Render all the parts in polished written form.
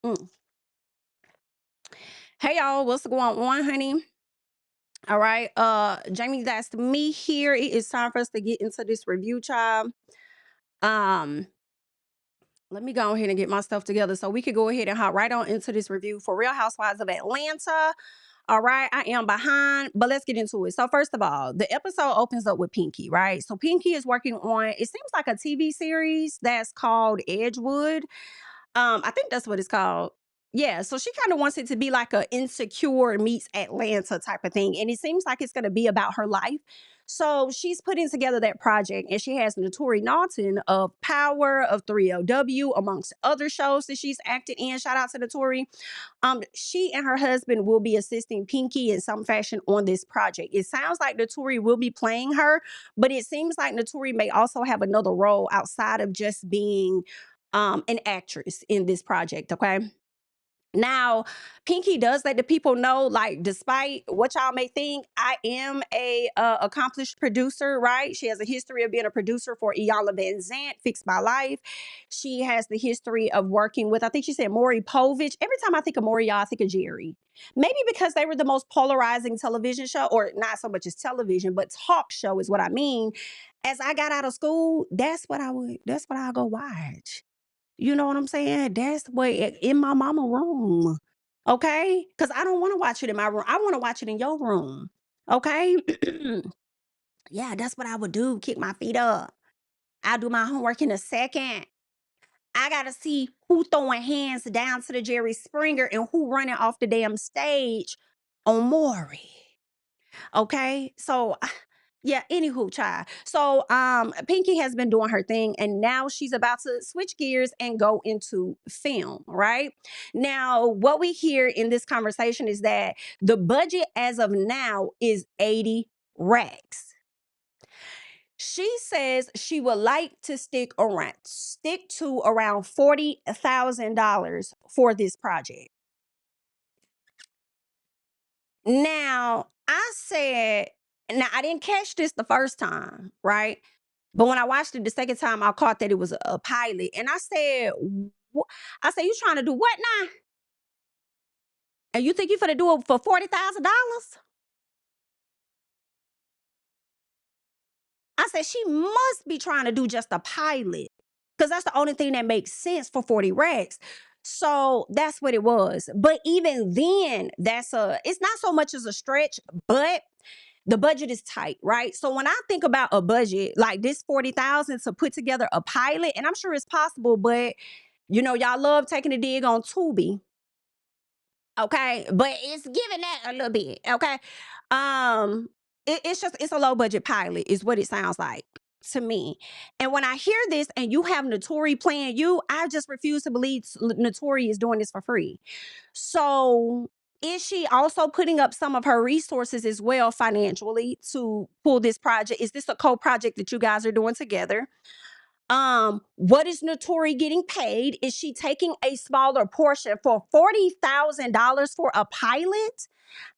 Mm. Hey y'all, what's going on, honey? All right, Jamie, that's me here. It is time for us to get into this review, child. Um, Let me go ahead and get my stuff together so we could go ahead and hop right on into this review for Real Housewives of Atlanta. All right, I am behind, but let's get into it. So, first of all, the episode opens up with Pinky, right? So, Pinky is working on, it seems like a TV series that's called Edgewood. I think that's what it's called. Yeah, so she kind of wants it to be like a Insecure meets Atlanta type of thing, and it seems like it's going to be about her life. So she's putting together that project, and she has Notori Naughton of Power, of 3LW, amongst other shows that she's acted in. Shout out to Notori. She and her husband will be assisting Pinky in some fashion on this project. It sounds like Notori will be playing her, but it seems like Notori may also have another role outside of just being an actress in this project. Okay. Now, Pinky does let the people know, like, despite what y'all may think, I am a accomplished producer, right? She has a history of being a producer for Iyanla Vanzant, Fix My Life. She has the history of working with, I think she said Maury Povich. Every time I think of Maury, y'all, I think of Jerry. Maybe because they were the most polarizing television show, or not so much as television, but talk show is what I mean. As I got out of school, that's what I go watch. You know what I'm saying? That's what in my mama room. Okay? Because I don't want to watch it in my room. I want to watch it in your room. Okay? Yeah, that's what I would do. Kick my feet up. I'll do my homework in a second. I gotta see who throwing hands down to the Jerry Springer and who running off the damn stage on Maury. Okay. So yeah, anywho, child. So Pinky has been doing her thing and now she's about to switch gears and go into film, right? Now, what we hear in this conversation is that the budget as of now is 80 racks. She says she would like to stick to around $40,000 for this project. Now, now I didn't catch this the first time, right? But when I watched it the second time, I caught that it was a pilot. And I said, I said, you trying to do what now? And you think you finna do it for $40,000? I said, she must be trying to do just a pilot. Because that's the only thing that makes sense for 40 racks. So that's what it was. But even then, it's not so much as a stretch, but the budget is tight, right? So when I think about a budget like this 40,000 to put together a pilot, and I'm sure it's possible, but y'all love taking a dig on Tubi. Okay. But it's giving that a little bit. Okay. Um, it's a low budget pilot, is what it sounds like to me. And when I hear this and you have Notori playing you, I just refuse to believe Notori is doing this for free. So is she also putting up some of her resources as well financially to pull this project? Is this a co-project that you guys are doing together? What is Notori getting paid? Is she taking a smaller portion for $40,000 for a pilot?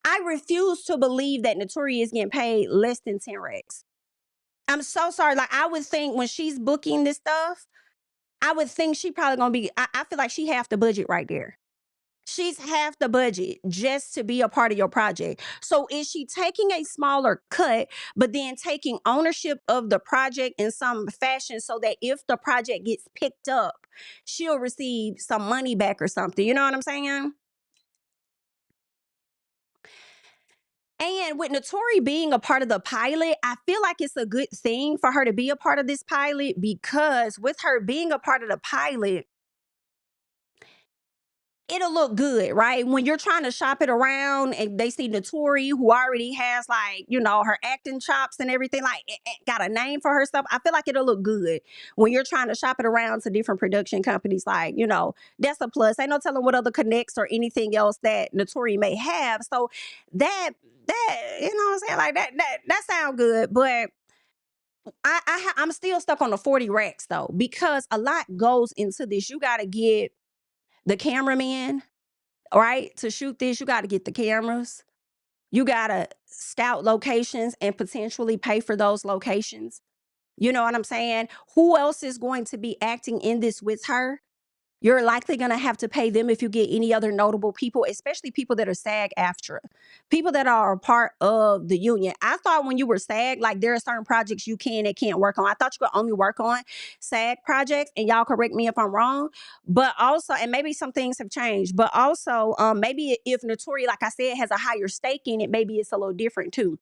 I refuse to believe that Notori is getting paid less than 10 racks. I'm so sorry. Like, I would think when she's booking this stuff, I would think she probably gonna be, I feel like she half the budget right there. She's half the budget just to be a part of your project. So is she taking a smaller cut, but then taking ownership of the project in some fashion so that if the project gets picked up, she'll receive some money back or something? You know what I'm saying? And with Notori being a part of the pilot, I feel like it's a good thing for her to be a part of this pilot because with her being a part of the pilot, it'll look good, right? When you're trying to shop it around and they see Notori, who already has like, her acting chops and everything, like got a name for herself. I feel like it'll look good when you're trying to shop it around to different production companies. Like, that's a plus. Ain't no telling what other connects or anything else that Notori may have. So that what I'm saying, like that sounds good, but I'm still stuck on the 40 racks though because a lot goes into this. You got to get the cameraman, right? To shoot this, you got to get the cameras. You got to scout locations and potentially pay for those locations. You know what I'm saying? Who else is going to be acting in this with her? You're likely going to have to pay them if you get any other notable people, especially people that are SAG-AFTRA, people that are a part of the union. I thought when you were SAG, like there are certain projects you can and can't work on. I thought you could only work on SAG projects, and y'all correct me if I'm wrong. But also, and maybe some things have changed, but also maybe if Notori, like I said, has a higher stake in it, maybe it's a little different too.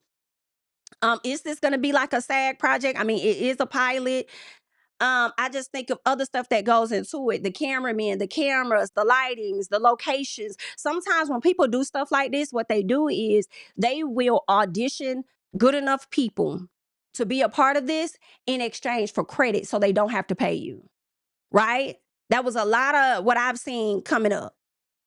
Is this going to be like a SAG project? I mean, it is a pilot. I just think of other stuff that goes into it. The cameramen, the cameras, the lightings, the locations. Sometimes when people do stuff like this, what they do is they will audition good enough people to be a part of this in exchange for credit so they don't have to pay you. Right? That was a lot of what I've seen coming up.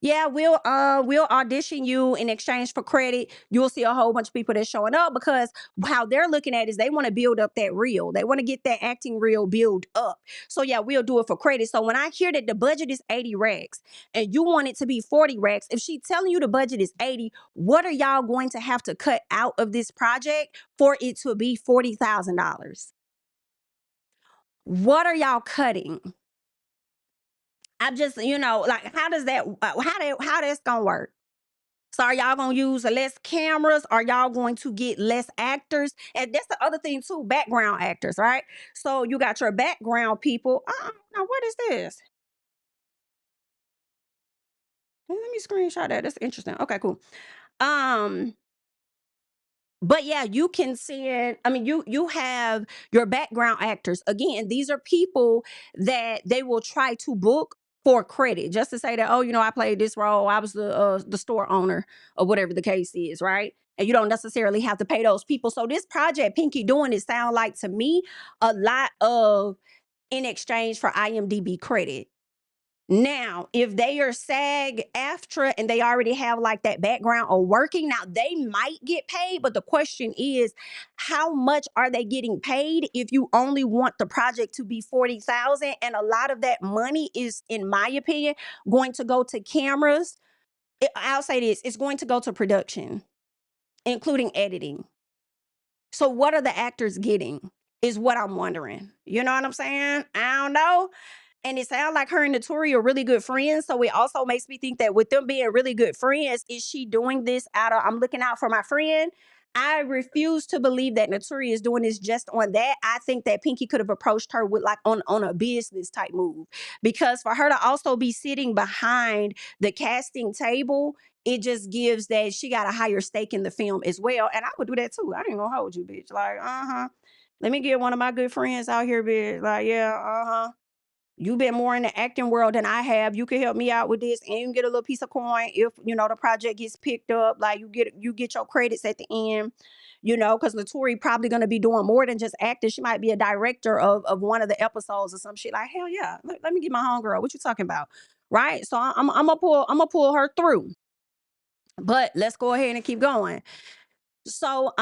Yeah, we'll audition you in exchange for credit. You'll see a whole bunch of people that's showing up because how they're looking at it is they want to build up that reel. They want to get that acting reel build up. So yeah, we'll do it for credit. So when I hear that the budget is 80 racks and you want it to be 40 racks, if she's telling you the budget is 80, what are y'all going to have to cut out of this project for it to be $40,000? What are y'all cutting? I'm just, like, how does that, how that's gonna work? So are y'all gonna use less cameras? Are y'all going to get less actors? And that's the other thing too, background actors, right? So you got your background people. Now what is this? Let me screenshot that. That's interesting. Okay, cool. Um, But yeah, you can see it. I mean, you have your background actors. Again, these are people that they will try to book for credit, just to say that, oh, I played this role. I was the store owner, or whatever the case is, right? And you don't necessarily have to pay those people. So this project Pinky doing it sound like to me a lot of in exchange for IMDb credit. Now, if they are SAG-AFTRA and they already have like that background of working, now they might get paid, but the question is, how much are they getting paid if you only want the project to be 40,000? And a lot of that money is, in my opinion, going to go to cameras. I'll say this, it's going to go to production, including editing. So what are the actors getting is what I'm wondering. You know what I'm saying? I don't know. And it sounds like her and Notori are really good friends. So it also makes me think that with them being really good friends, is she doing this out of, I'm looking out for my friend? I refuse to believe that Notori is doing this just on that. I think that Pinky could have approached her with like on a business type move. Because for her to also be sitting behind the casting table, it just gives that she got a higher stake in the film as well. And I would do that too. I ain't gonna hold you, bitch. Like, let me get one of my good friends out here, bitch. Like, yeah, you've been more in the acting world than I have. You can help me out with this, and you can get a little piece of coin if the project gets picked up. Like you get your credits at the end. Because Notori probably gonna be doing more than just acting. She might be a director of one of the episodes or some shit. Like, hell yeah, let me get my homegirl. What you talking about, right? So I'm gonna pull her through. But let's go ahead and keep going. So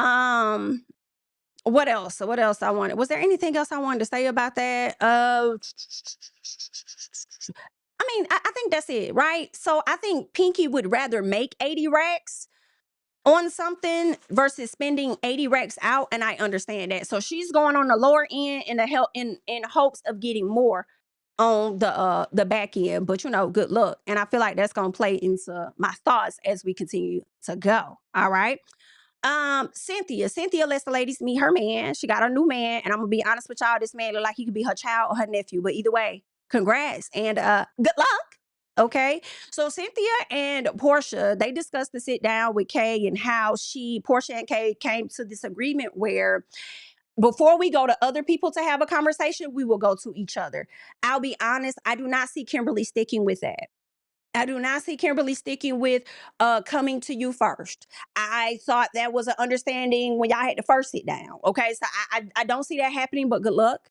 what else? What else I wanted? Was there anything else I wanted to say about that? I mean, I think that's it, right? So I think Pinky would rather make 80 racks on something versus spending 80 racks out, and I understand that. So she's going on the lower end in the help in hopes of getting more on the back end. But good luck. And I feel like that's gonna play into my thoughts as we continue to go. All right. Cynthia lets the ladies meet her man. She got a new man, and I'm gonna be honest with y'all, this man look like he could be her child or her nephew, but either way, congrats and good luck. Okay, so Cynthia and Porsha, they discussed the sit down with Kay and how Porsha and Kay came to this agreement where before we go to other people to have a conversation, we will go to each other. I'll be honest, I do not see Kimberly sticking with that. I do not see Kimberly sticking with coming to you first. I thought that was an understanding when y'all had to first sit down. Okay. So I don't see that happening, but good luck.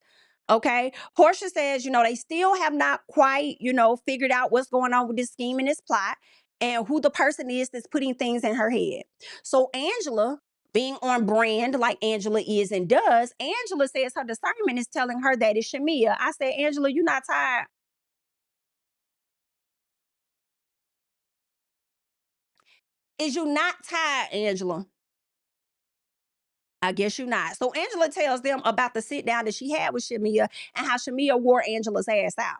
Okay. Porsha says, they still have not quite, figured out what's going on with this scheme and this plot and who the person is that's putting things in her head. So Angela, being on brand like Angela is and does, Angela says her discernment is telling her that it's Shamia. I said, Angela, you not tired? Is you not tired, Angela? I guess you're not. So Angela tells them about the sit down that she had with Shamia and how Shamia wore Angela's ass out.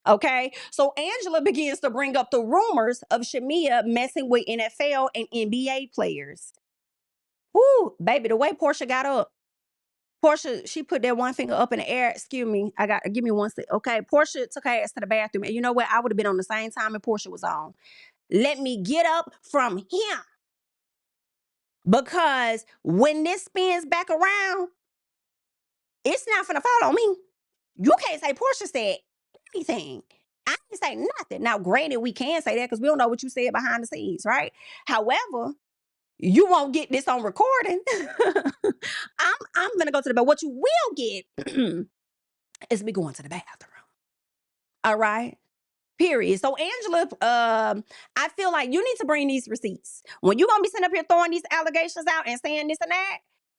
Okay, so Angela begins to bring up the rumors of Shamia messing with NFL and NBA players. Whoo, baby, the way Porsha got up. Porsha, she put that one finger up in the air. Excuse me, give me one second. Okay, Porsha took her ass to the bathroom. And you know what? I would have been on the same time and Porsha was on. Let me get up from here. Because when this spins back around, it's not gonna fall on me. You can't say Porsha said anything. I didn't say nothing. Now, granted, we can say that because we don't know what you said behind the scenes, right? However, you won't get this on recording. I'm gonna go to the bed. What you will get is me going to the bathroom. All right. Period. So Angela, I feel like you need to bring these receipts. When you're gonna be sitting up here throwing these allegations out and saying this and that,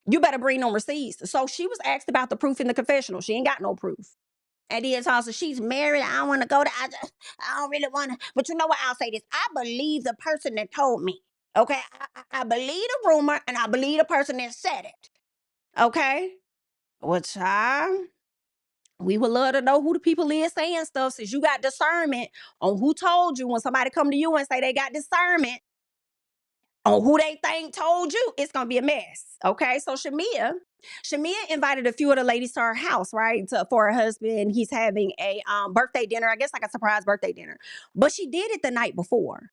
you better bring them receipts. So she was asked about the proof in the confessional. She ain't got no proof. And then also she's married. I don't want to go to. I don't really want to. But you know what? I'll say this. I believe the person that told me. Okay, I believe the rumor and I believe the person that said it. Okay, well, child, we would love to know who the people is saying stuff since you got discernment on who told you. When somebody come to you and say they got discernment on who they think told you, it's gonna be a mess. Okay, so Shamia invited a few of the ladies to her house, right? For her husband. He's having a birthday dinner, I guess like a surprise birthday dinner. But she did it the night before.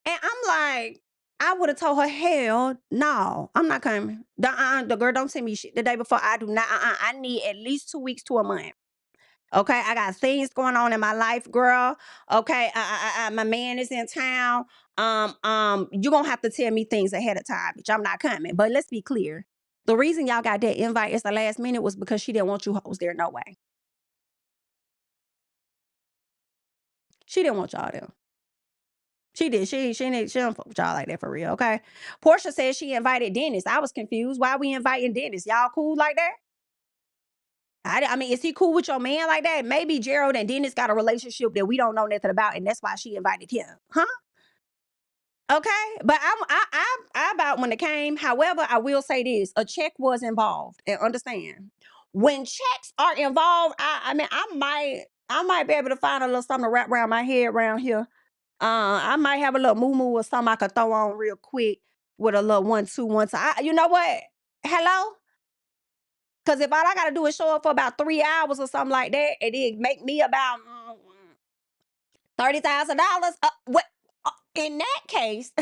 And I'm like, I would have told her, hell no, I'm not coming. The girl don't send me shit the day before. I do not. I need at least 2 weeks to a month. Okay, I got things going on in my life, girl. Okay, my man is in town. You gonna have to tell me things ahead of time, bitch. I'm not coming. But let's be clear. The reason y'all got that invite at the last minute was because she didn't want you hoes there. No way. She didn't want y'all there. She did. She don't fuck with y'all like that for real. Okay. Porsha said she invited Dennis. I was confused. Why we inviting Dennis? Y'all cool like that? I mean, is he cool with your man like that? Maybe Gerald and Dennis got a relationship that we don't know nothing about, and that's why she invited him, huh? Okay, but I about when it came. However, I will say this: a check was involved, and understand when checks are involved. I mean, I might be able to find a little something to wrap around my head around here. I might have a little moo or something I could throw on real quick with a little 1 2 1 2. You know what? Hello. Because if all I got to do is show up for about 3 hours or something like that, and it make me about $30,000. What? In that case,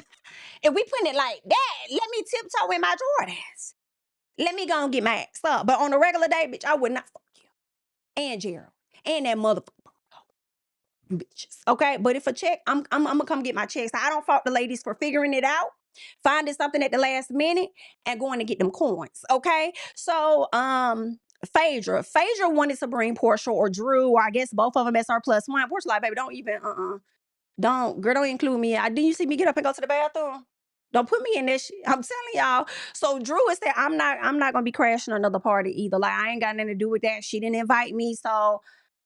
if we put it like that, let me tiptoe in my Jordans. Let me go and get my ass up. But on a regular day, bitch, I would not fuck you. And Gerald. And that motherfucker. Bitches. Okay. But if a check, I'm gonna come get my checks. I don't fault the ladies for figuring it out, finding something at the last minute, and going to get them coins. Okay. So Phaedra wanted to bring Porsha or Drew, or I guess both of them as our plus one. Porsha like, baby, don't even don't include me. Didn't you see me get up and go to the bathroom? Don't put me in this shit. I'm telling y'all. So Drew is that I'm not gonna be crashing another party either. Like, I ain't got nothing to do with that. She didn't invite me, so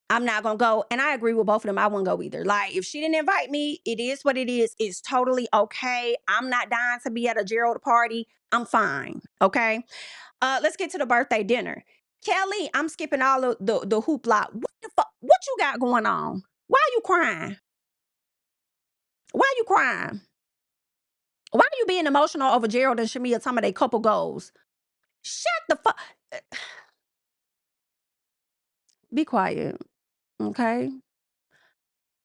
I'm not gonna go. And I agree with both of them. I wouldn't go either. Like, if she didn't invite me, it is what it is. It's totally okay. I'm not dying to be at a Gerald party. I'm fine. Okay. Let's get to the birthday dinner. Kelly, I'm skipping all of the hoopla. What the fuck? What you got going on? Why are you crying? Why are you crying? Why are you being emotional over Gerald and Shamia talking about their couple goals? Shut the fuck. Be quiet. Okay.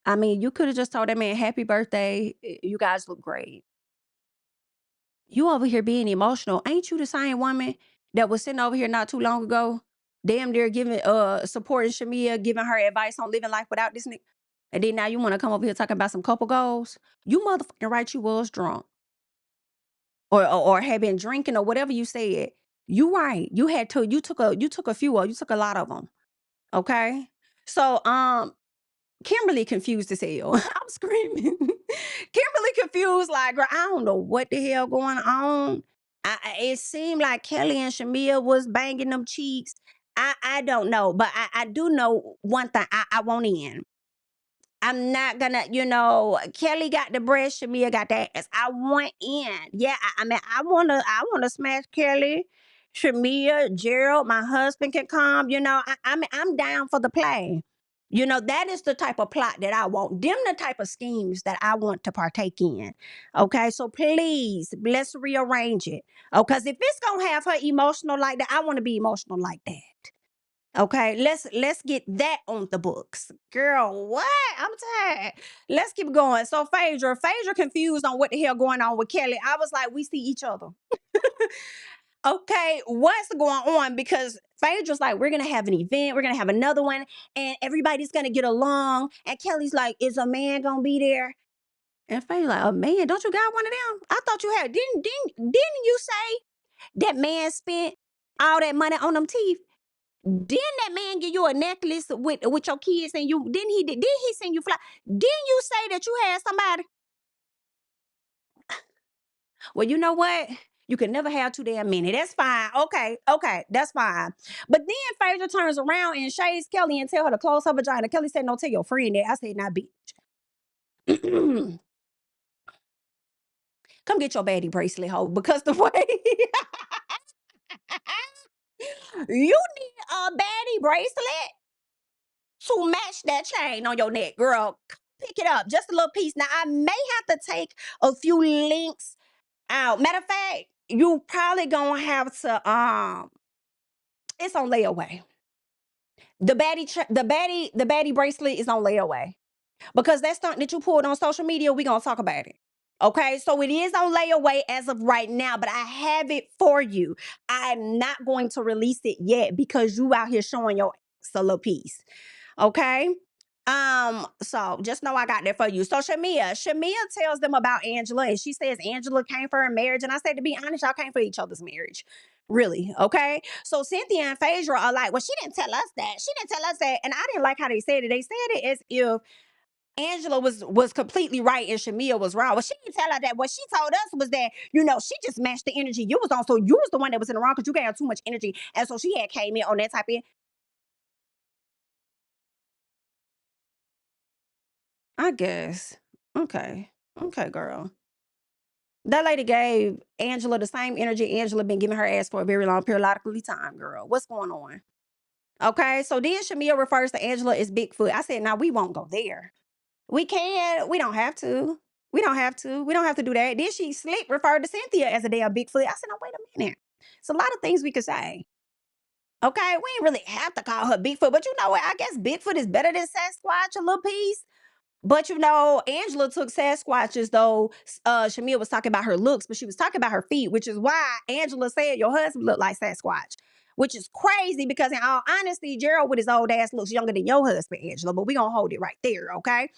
I mean, you could have just told that man happy birthday. You guys look great. You over here being emotional. Ain't you the same woman that was sitting over here not too long ago, damn near giving supporting Shamia, giving her advice on living life without this nigga? And then now you want to come over here talking about some couple goals? You motherfucking right, you was drunk. Or had been drinking or whatever you said. You right. You took a few of, you took a lot of them. Okay? So Kimberly confused as hell. I'm screaming. Kimberly confused, like, girl, I don't know what the hell going on. It seemed like Kelly and Shamia was banging them cheeks. I don't know, but I do know one thing. I want in. I'm not gonna, Kelly got the breast, Shamia got the ass. I want in. Yeah, I mean, I wanna smash Kelly, Shamia, Gerald. My husband can come. I mean, I'm down for the play. You know, that is the type of plot that I want. Them the type of schemes that I want to partake in. Okay, so please, let's rearrange it. Oh, because if it's gonna have her emotional like that, I want to be emotional like that. Okay, let's get that on the books. Girl, what? I'm tired. Let's keep going. So Phaedra confused on what the hell going on with Kelly. I was like, we see each other. Okay, what's going on? Because Phaedra's like, we're gonna have an event, we're gonna have another one, and everybody's gonna get along. And Kelly's like, is a man gonna be there? And Phaedra's like, a man? Don't you got one of them? I thought you had. Didn't you say that man spent all that money on them teeth? Didn't that man give you a necklace with your kids and you didn't he send you fly? Didn't you say that you had somebody? Well, you know what? You can never have too damn many. That's fine. Okay, that's fine. But then Phaedra turns around and shades Kelly and tell her to close her vagina. Kelly said, "No, tell your friend that." I said, "Not bitch. Come get your baddie bracelet, hoe, because the way you need a baddie bracelet to match that chain on your neck, girl. Come pick it up, just a little piece. Now I may have to take a few links out. Matter of fact, you probably gonna have to it's on layaway. The baddie bracelet is on layaway because that's something that you pulled on social media. We gonna talk about it. Okay, so it is on layaway as of right now, but I have it for you. I'm not going to release it yet because you out here showing your a little piece. Okay. So just know I got that for you. So Shamia tells them about Angela, and she says Angela came for her marriage. And I said, to be honest, y'all came for each other's marriage. Really, okay? So Cynthia and Phaedra are like, well, she didn't tell us that. She didn't tell us that. And I didn't like how they said it. They said it as if Angela was completely right and Shamia was wrong. Well, she didn't tell her that. What she told us was that, she just matched the energy you was on. So you was the one that was in the wrong because you gave her too much energy. And so she had came in on that type of. I guess. Okay. Okay, girl. That lady gave Angela the same energy Angela been giving her ass for a very long periodically time, girl. What's going on? Okay, so then Shamia refers to Angela as Bigfoot. I said, now we won't go there. We can. We don't have to. We don't have to. We don't have to do that. Then she slick referred to Cynthia as a damn Bigfoot. I said, no, wait a minute. It's a lot of things we could say. Okay, we ain't really have to call her Bigfoot, but you know what? I guess Bigfoot is better than Sasquatch a little piece. But Angela took Sasquatches though. Shamia was talking about her looks, but she was talking about her feet, which is why Angela said your husband looked like Sasquatch, which is crazy because in all honesty, Gerald with his old ass looks younger than your husband, Angela. But we gonna hold it right there, okay?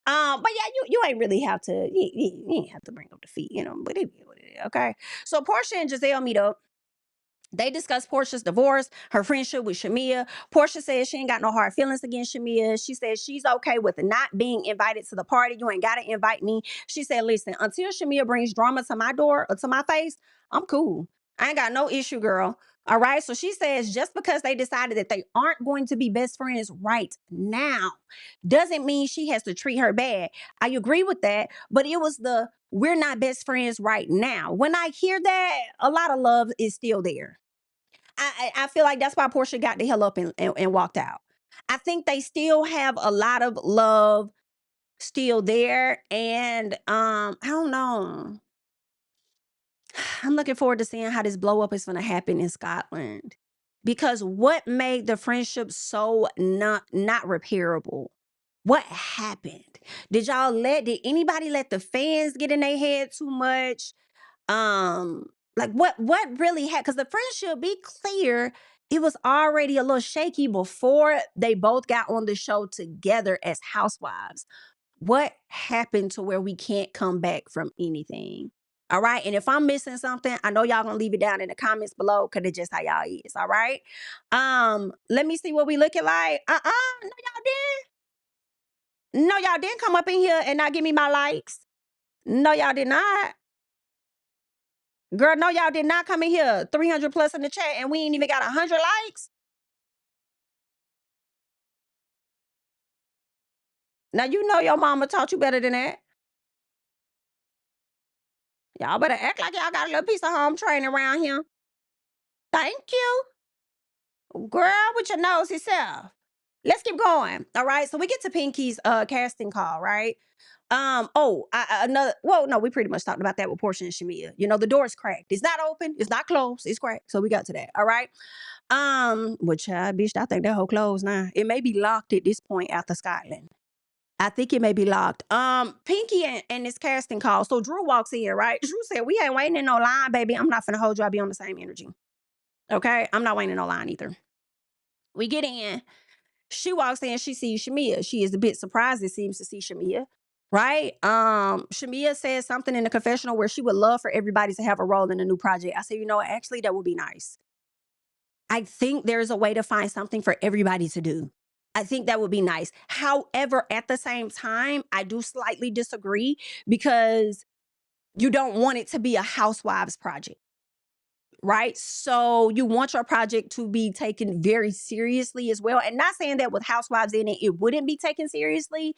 But yeah, you ain't really have to. You ain't have to bring up the feet, But it is what it is, okay? So Porsha and Gizelle meet up. They discuss Porsha's divorce, her friendship with Shamia. Porsha says she ain't got no hard feelings against Shamia. She says she's okay with not being invited to the party. You ain't got to invite me. She said, listen, until Shamia brings drama to my door or to my face, I'm cool. I ain't got no issue, girl. All right. So she says just because they decided that they aren't going to be best friends right now doesn't mean she has to treat her bad. I agree with that. But it was we're not best friends right now. When I hear that, a lot of love is still there. I feel like that's why Porsha got the hell up and walked out. I think they still have a lot of love still there. And I don't know. I'm looking forward to seeing how this blow up is going to happen in Scotland. Because what made the friendship so not repairable? What happened? Did anybody let the fans get in their head too much? Like what really happened? Because the friendship, be clear, it was already a little shaky before they both got on the show together as housewives. What happened to where we can't come back from anything? All right. And if I'm missing something, I know y'all gonna leave it down in the comments below because it's just how y'all is. All right. Let me see what we looking like. No, y'all didn't. No, y'all didn't come up in here and not give me my likes. No, y'all did not. Girl, no, y'all did not come in here. 300 plus in the chat, and we ain't even got 100 likes. Now, your mama taught you better than that. Y'all better act like y'all got a little piece of home training around here. Thank you. Girl, with your nosy self. Let's keep going. All right. So we get to Pinky's casting call, right? Another. Well, no, we pretty much talked about that with Porsha and Shamia. You know, the door's cracked. It's not open. It's not closed. It's cracked. So we got to that. All right. Which bitch, I think that whole closed now. It may be locked at this point after Scotland. I think it may be locked. Pinky and this casting call. So Drew walks in, right? Drew said, "We ain't waiting in no line, baby. I'm not finna hold you. I'll be on the same energy. Okay, I'm not waiting in no line either." We get in. She walks in, she sees Shamia. She is a bit surprised, it seems, to see Shamia, right? Shamia says something in the confessional where she would love for everybody to have a role in a new project. I said, you know what? Actually, that would be nice. I think there's a way to find something for everybody to do. I think that would be nice. However, at the same time, I do slightly disagree because you don't want it to be a Housewives project. Right? So you want your project to be taken very seriously as well. And not saying that with Housewives in it, it wouldn't be taken seriously,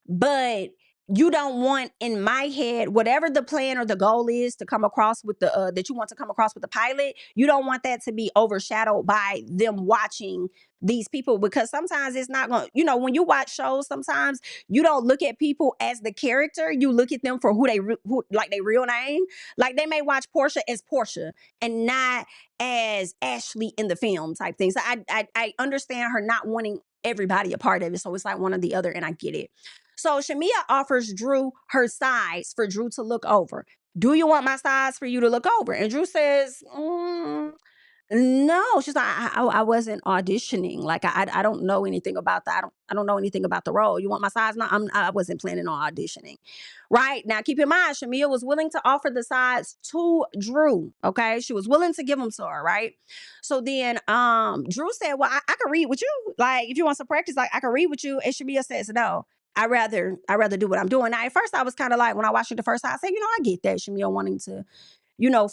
but you don't want, in my head, whatever the plan or the goal is to come across with the that you want to come across with the pilot, you don't want that to be overshadowed by them watching these people, because sometimes it's not going, you know, when you watch shows, sometimes you don't look at people as the character, you look at them for who like their real name. Like they may watch Porsha as Porsha and not as Ashley in the film type thing. So I understand her not wanting everybody a part of it, so it's like one or the other, and I get it. So Shamia offers Drew her sides for Drew to look over. Do you want my sides for you to look over? And Drew says, no. She's like, I wasn't auditioning. Like I don't know anything about that. I don't know anything about the role. You want my sides? No, I wasn't planning on auditioning. Right now, keep in mind, Shamia was willing to offer the sides to Drew. Okay, she was willing to give them to her. Right. So then, Drew said, "Well, I can read with you. Like, if you want some practice, like I can read with you." And Shamia says, "No, I rather do what I'm doing." Now, at first, I was kind of like, when I watched it the first time, I said, I get that Shamia wanting to,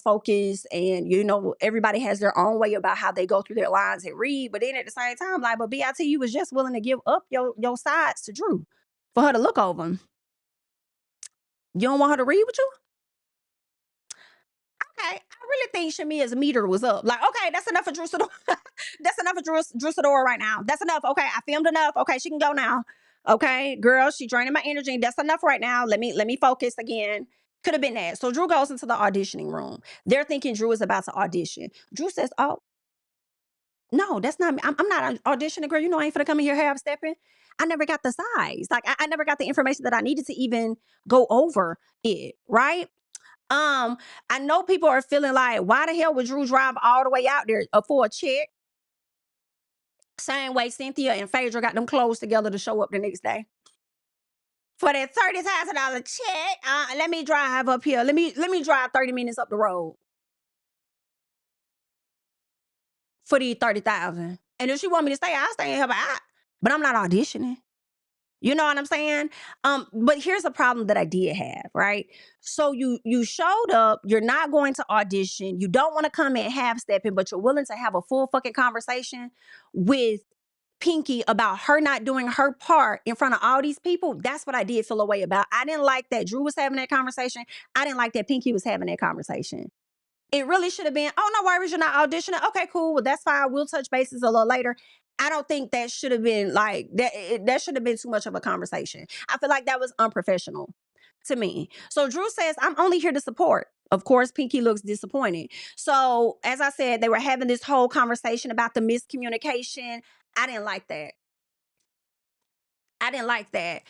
focus, and everybody has their own way about how they go through their lines and read. But then at the same time, like, but BIT, you was just willing to give up your sides to Drew for her to look over them. You don't want her to read with you? Okay, I really think Shamia's meter was up. Like, okay, that's enough for Drew Sidora. That's enough for Drew Sidora right now. That's enough. Okay, I filmed enough. Okay, she can go now. Okay, girl, she draining my energy. That's enough right now. Let me focus again. Could have been that. So Drew goes into the auditioning room. They're thinking Drew is about to audition. Drew says, "Oh, no, that's not me. I'm not auditioning, girl. You know I ain't finna come in here half stepping. I never got the size. Like I never got the information that I needed to even go over it, right?" I know people are feeling like, why the hell would Drew drive all the way out there for a check? Same way Cynthia and Phaedra got them clothes together to show up the next day. For that $30,000 check, let me drive up here. Let me drive 30 minutes up the road for these 30,000. And if she want me to stay, I'll stay in here, but I'm not auditioning. You know what I'm saying? But here's a problem that I did have, right? So you showed up, you're not going to audition, you don't want to come in half stepping, but you're willing to have a full fucking conversation with Pinky about her not doing her part in front of all these people. That's what I did feel a way about. I didn't like that Drew was having that conversation. I didn't like that Pinky was having that conversation. It really should have been, "Oh, no worries, you're not auditioning. Okay, cool. Well, that's fine. We'll touch bases a little later." I don't think that should have been like that. That should have been too much of a conversation. I feel like that was unprofessional to me. So Drew says, "I'm only here to support." Of course, Pinky looks disappointed. So as I said, they were having this whole conversation about the miscommunication. I didn't like that. I didn't like that.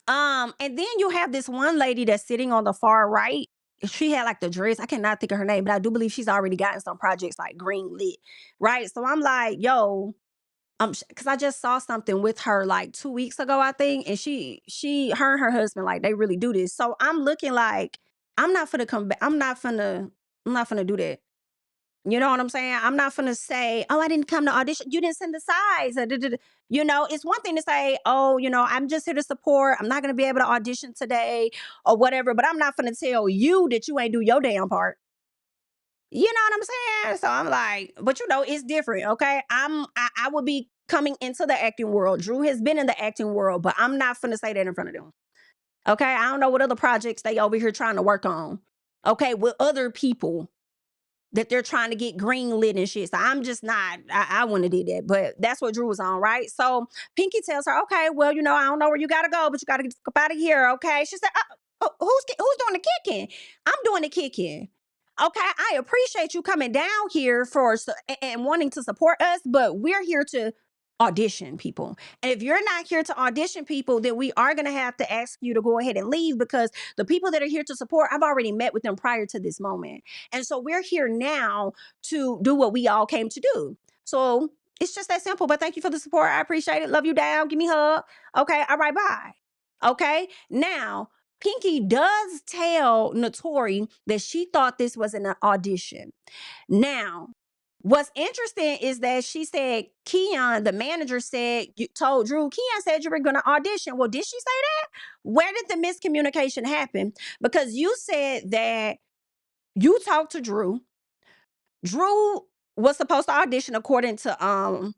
And then you have this one lady that's sitting on the far right. She had like the dress. I cannot think of her name, but I do believe she's already gotten some projects like green lit, right? So I'm like, yo, because I just saw something with her like 2 weeks ago, I think, and her and her husband, like, they really do this. So I'm looking like, I'm not finna come back. I'm not finna do that. You know what I'm saying? I'm not finna say, "Oh, I didn't come to audition. You didn't send the size." It's one thing to say, "Oh, I'm just here to support. I'm not gonna be able to audition today or whatever." But I'm not finna tell you that you ain't do your damn part. You know what I'm saying? So I'm like, but it's different, okay? I would be coming into the acting world. Drew has been in the acting world, but I'm not finna say that in front of them. Okay? I don't know what other projects they over here trying to work on. Okay, with other people. that they're trying to get green lit and shit. So I'm just not, I wouldn't have did that, but that's what Drew was on, right? So Pinky tells her, okay, well, you know, I don't know where you gotta go, but you gotta get up out of here, okay? She said, who's doing the kicking? I'm doing the kicking. Okay, I appreciate you coming down here and wanting to support us, but we're here to audition people. And if you're not here to audition people, then we are going to have to ask you to go ahead and leave, because the people that are here to support, I've already met with them prior to this moment. And so we're here now to do what we all came to do. So it's just that simple. But thank you for the support. I appreciate it. Love you down. Give me a hug. Okay. All right. Bye. Okay. Now, Pinky does tell Notori that she thought this was an audition. Now, what's interesting is that she said, Keon, the manager said, you told Drew, Keon said you were going to audition. Well, did she say that? Where did the miscommunication happen? Because you said that you talked to Drew. Drew was supposed to audition according to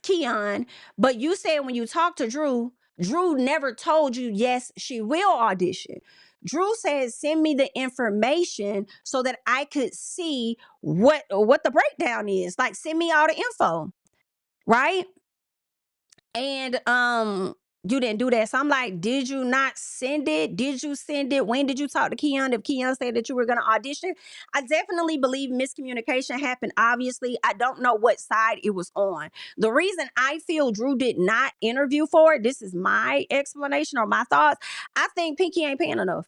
Keon, but you said when you talked to Drew, Drew never told you, yes, she will audition. Drew said, send me the information so that I could see what the breakdown is. Like, send me all the info, right? And you didn't do that. So I'm like, did you not send it? Did you send it? When did you talk to Keon? If Keon said that you were going to audition, I definitely believe miscommunication happened. Obviously, I don't know what side it was on. The reason I feel Drew did not interview for it, this is my explanation or my thoughts. I think Pinky ain't paying enough.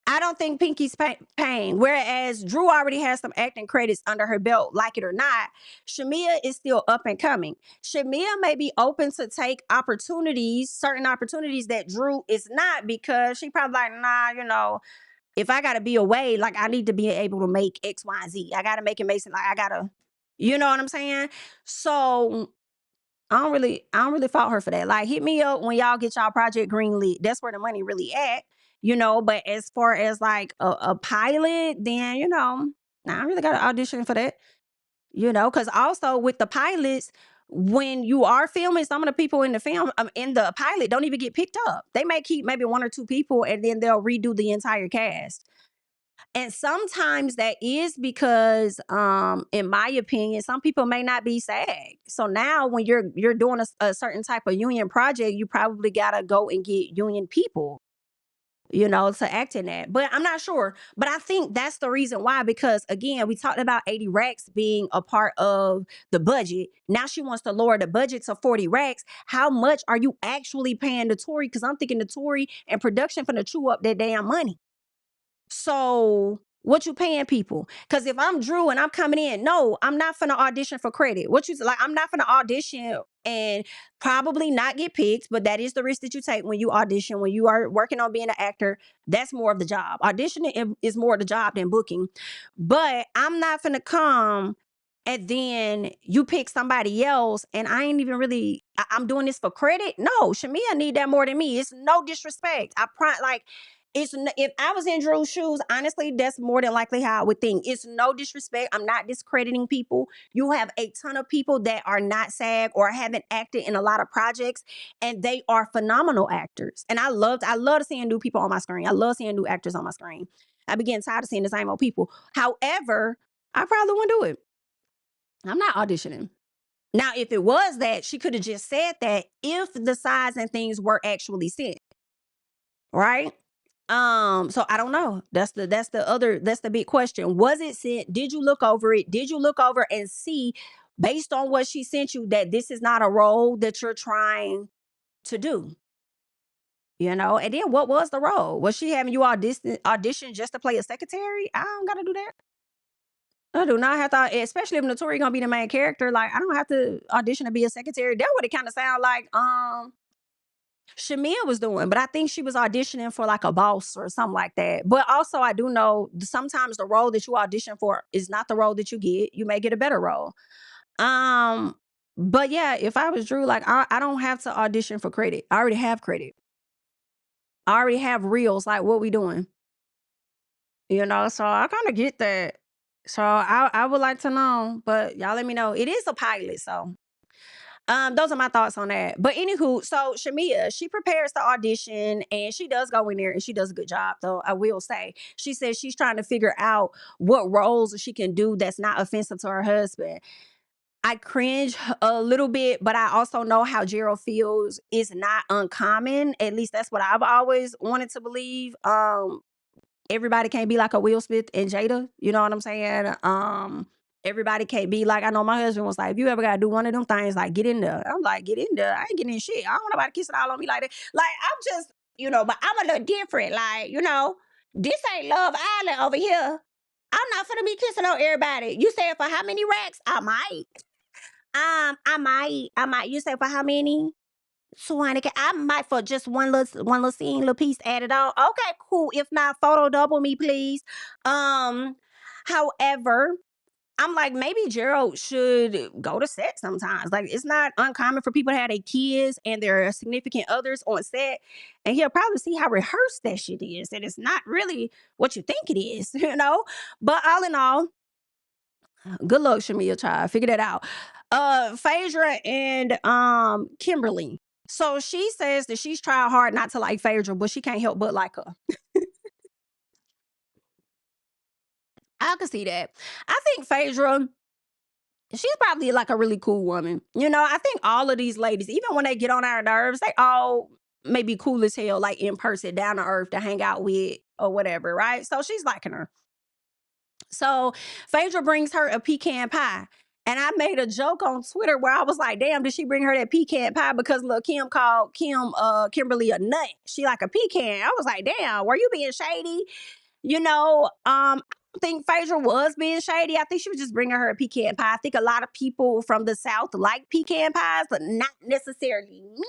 I don't think Pinky's paying. Whereas Drew already has some acting credits under her belt, like it or not. Shamia is still up and coming. Shamia may be open to take opportunities, certain opportunities that Drew is not, because she probably like, nah, you know, if I gotta be away, like I need to be able to make X, Y, and Z. I gotta make it make sense. Like I gotta, you know what I'm saying? So I don't really fault her for that. Like, hit me up when y'all get y'all project green lit. That's where the money really at, you know. But as far as like a pilot, then you know, nah, I really got to audition for that, you know. Because also with the pilots, when you are filming, some of the people in the film in the pilot don't even get picked up. They may keep maybe one or two people, and then they'll redo the entire cast. And sometimes that is because, in my opinion, some people may not be SAG. So now when you're doing a certain type of union project, you probably gotta go and get union people, you know, to act in that. But I'm not sure. But I think that's the reason why, because again, we talked about 80 racks being a part of the budget. Now she wants to lower the budget to 40 racks. How much are you actually paying the Tory? Because I'm thinking the Tory and production finna chew up that damn money. So what you paying people? Because if I'm Drew and I'm coming in, no, I'm not finna audition for credit. What you like? I'm not finna audition and probably not get picked, but that is the risk that you take when you audition. When you are working on being an actor, that's more of the job. Auditioning is more of the job than booking. But I'm not finna come and then you pick somebody else and I ain't even really, I'm doing this for credit. No, Shamia need that more than me. It's no disrespect. Like, if I was in Drew's shoes, honestly, that's more than likely how I would think. It's no disrespect. I'm not discrediting people. You have a ton of people that are not SAG or haven't acted in a lot of projects, and they are phenomenal actors. And I love seeing new people on my screen. I love seeing new actors on my screen. I be getting tired of seeing the same old people. However, I probably wouldn't do it. I'm not auditioning. Now, if it was that, she could have just said that if the size and things were actually sent. Right? So I don't know. That's the big question. Was it sent? Did you look over it? Did you look over and see, based on what she sent you, that this is not a role that you're trying to do? You know, and then what was the role? Was she having you audition just to play a secretary? I don't gotta do that. I do not have to, especially if Notori gonna be the main character. Like, I don't have to audition to be a secretary. That would it kind of sound like Shamia was doing, but I think she was auditioning for like a boss or something like that. But also, I do know sometimes the role that you audition for is not the role that you get. You may get a better role. Um, but yeah, if I was Drew, like I don't have to audition for credit. I already have credit. I already have reels. Like, what we doing? You know, so I kind of get that. So I would like to know, but y'all let me know. It is a pilot, so Those are my thoughts on that. But anywho, so Shamia, she prepares to audition and she does go in there and she does a good job, though, I will say. She says she's trying to figure out what roles she can do that's not offensive to her husband. I cringe a little bit, but I also know how Gerald feels is not uncommon. At least that's what I've always wanted to believe. Everybody can't be like a Will Smith and Jada. You know what I'm saying? Everybody can't be like, I know my husband was like, if you ever gotta do one of them things, like get in there. I'm like, get in there. I ain't getting in shit. I don't want nobody kissing all on me like that. Like, I'm just, but I'm a little different. Like, this ain't Love Island over here. I'm not finna be kissing on everybody. You said for how many racks? I might. I might. You said for how many? 200. I might for just one little scene, little piece added on. Okay, cool. If not, photo double me, please. However, I'm like, maybe Gerald should go to set sometimes. Like, it's not uncommon for people to have their kids and their significant others on set, and he'll probably see how rehearsed that shit is, and it's not really what you think it is, But all in all, good luck, Shamia, child. Figure that out. Phaedra and Kimberly. So she says that she's tried hard not to like Phaedra, but she can't help but like her. I can see that. I think Phaedra, she's probably like a really cool woman. I think all of these ladies, even when they get on our nerves, they all may be cool as hell, like in person, down to earth to hang out with or whatever, right? So she's liking her. So Phaedra brings her a pecan pie. And I made a joke on Twitter where I was like, damn, did she bring her that pecan pie because little Kim called Kimberly a nut? She like a pecan. I was like, damn, were you being shady? I think Phaedra was being shady. I think she was just bringing her a pecan pie. I think a lot of people from the South like pecan pies, but not necessarily me.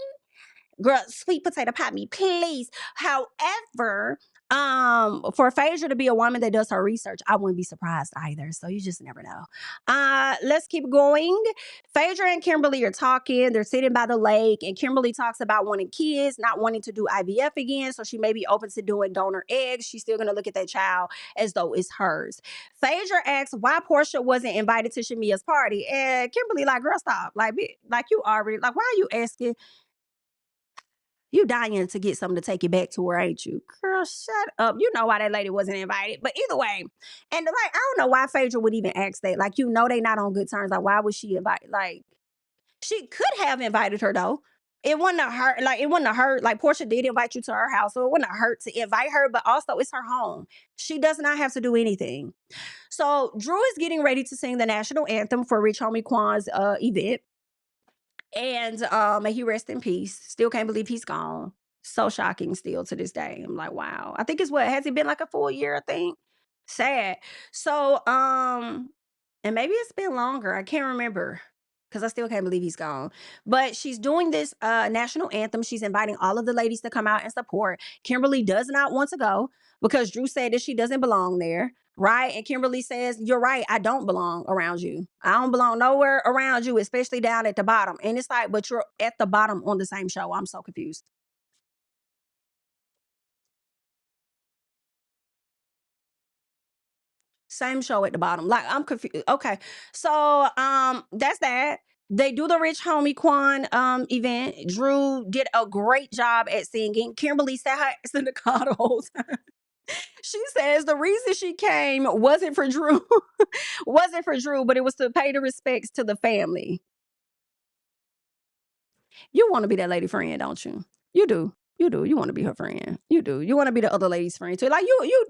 Girl, sweet potato pie me, please. However, for Phaedra to be a woman that does her research, I wouldn't be surprised either. So you just never know. Let's keep going. Phaedra and Kimberly are talking. They're sitting by the lake, and Kimberly talks about wanting kids, not wanting to do IVF again. So she may be open to doing donor eggs. She's still gonna look at that child as though it's hers. Phaedra asks why Porsha wasn't invited to Shamia's party, and Kimberly like, girl, stop. Like you already like, why are you asking? You dying to get something to take you back to her, ain't you? Girl, shut up. You know why that lady wasn't invited. But either way, and like, I don't know why Phaedra would even ask that. Like, they not on good terms. Like, why would she invite? Like, she could have invited her though. It wouldn't have hurt. Like, it wouldn't have hurt. Like, Porsha did invite you to her house, so it wouldn't have hurt to invite her. But also, it's her home. She does not have to do anything. So Drew is getting ready to sing the national anthem for Rich Homie Quan's event. And may he rest in peace. Still can't believe he's gone. So shocking still to this day. I'm like, wow. I think it's has it been like a full year, I think? Sad. So, and maybe it's been longer. I can't remember. Because I still can't believe he's gone. But she's doing this national anthem. She's inviting all of the ladies to come out and support. Kimberly does not want to go because Drew said that she doesn't belong there. Right? And Kimberly says, you're right. I don't belong around you. I don't belong nowhere around you, especially down at the bottom. And it's like, but you're at the bottom on the same show. I'm so confused. Same show at the bottom. Like, I'm confused. Okay. So that's that. They do the Rich Homie Quan event. Drew did a great job at singing. Kimberly sat her ass in the car the whole time. She says the reason she came wasn't for Drew, but it was to pay the respects to the family. You want to be that lady friend, don't you? You do. You do. You want to be her friend. You do. You want to be the other lady's friend too. Like you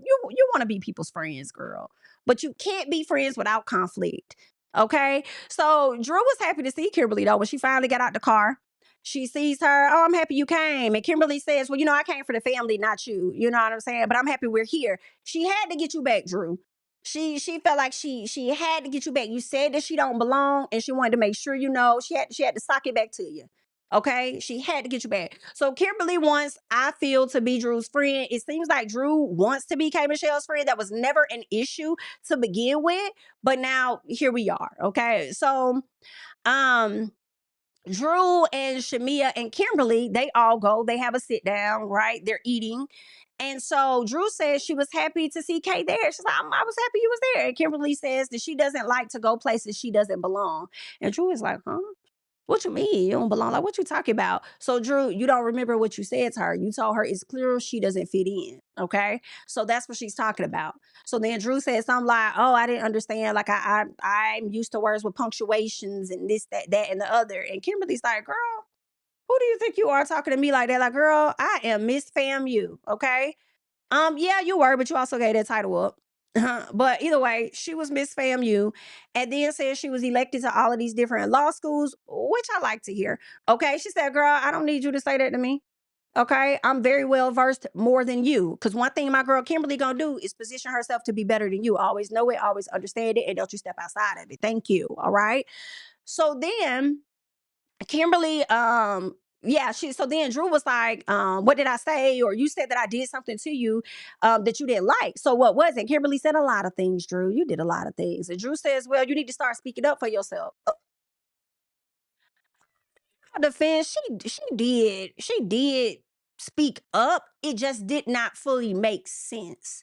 want to be people's friends, girl. But you can't be friends without conflict. Okay? So Drew was happy to see Kimberly though when she finally got out the car. She sees her, oh, I'm happy you came. And Kimberly says, well, I came for the family, not you. You know what I'm saying? But I'm happy we're here. She had to get you back, Drew. She felt like she had to get you back. You said that she don't belong, and she wanted to make sure she had to sock it back to you. Okay, she had to get you back. So Kimberly wants, I feel, to be Drew's friend. It seems like Drew wants to be K Michelle's friend. That was never an issue to begin with, but now here we are. Okay, so Drew and Shamia and Kimberly, they all go. They have a sit down, right? They're eating. And so Drew says she was happy to see Kay there. She's like, I was happy you was there. And Kimberly says that she doesn't like to go places she doesn't belong. And Drew is like, huh? What you mean? You don't belong? Like, what you talking about? So, Drew, you don't remember what you said to her. You told her it's clear she doesn't fit in. Okay. So that's what she's talking about. So then Drew said something like, oh, I didn't understand. Like, I'm used to words with punctuations and this, that, and the other. And Kimberly's like, girl, who do you think you are talking to me like that? Like, girl, I am Miss FAMU. Okay. Yeah, you were, but you also gave that title up. But either way, she was Miss FAMU, and then said she was elected to all of these different law schools, which I like to hear. Okay, she said, "Girl, I don't need you to say that to me. Okay, I'm very well versed more than you. Because one thing my girl Kimberly gonna do is position herself to be better than you. Always know it, always understand it, and don't you step outside of it. Thank you. All right. So then Kimberly, yeah, so then Drew was like, what did I say? Or you said that I did something to you that you didn't like. So what was it? Kimberly said a lot of things, Drew. You did a lot of things. And Drew says, well, you need to start speaking up for yourself. Defense, she did speak up. It just did not fully make sense.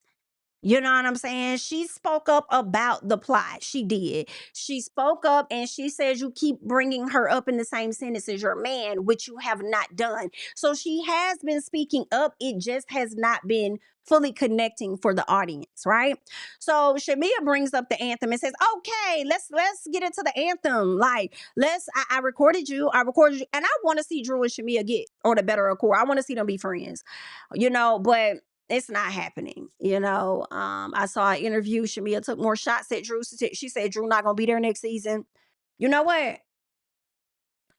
You know what I'm saying? She spoke up about the plot. She did. She spoke up and she says you keep bringing her up in the same sentence as your man, which you have not done. So she has been speaking up. It just has not been fully connecting for the audience, right? So Shamia brings up the anthem and says, "Okay, let's get into the anthem. Like, I recorded you. And I want to see Drew and Shamia get on a better accord. I want to see them be friends, but it's not happening. I saw an interview. Shamia took more shots at Drew. She said Drew not gonna be there next season. You know what?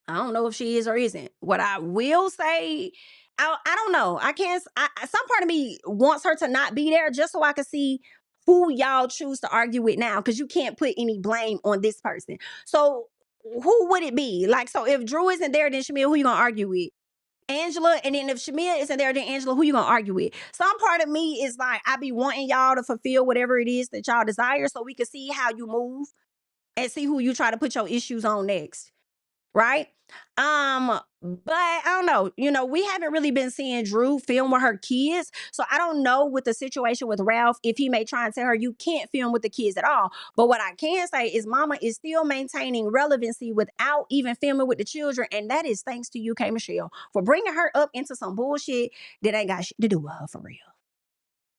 I don't know if she is or isn't. What I will say, I don't know. I can't. Some part of me wants her to not be there just so I can see who y'all choose to argue with now, because you can't put any blame on this person. So who would it be? Like, so if Drew isn't there, then Shamia, who you gonna argue with? Angela, and then if Shamia isn't there, then Angela, who you gonna argue with? Some part of me is like, I be wanting y'all to fulfill whatever it is that y'all desire so we can see how you move and see who you try to put your issues on next. Right? But I don't know. We haven't really been seeing Drew film with her kids. So I don't know with the situation with Ralph if he may try and tell her you can't film with the kids at all. But what I can say is Mama is still maintaining relevancy without even filming with the children. And that is thanks to you, K. Michelle, for bringing her up into some bullshit that ain't got shit to do with her for real.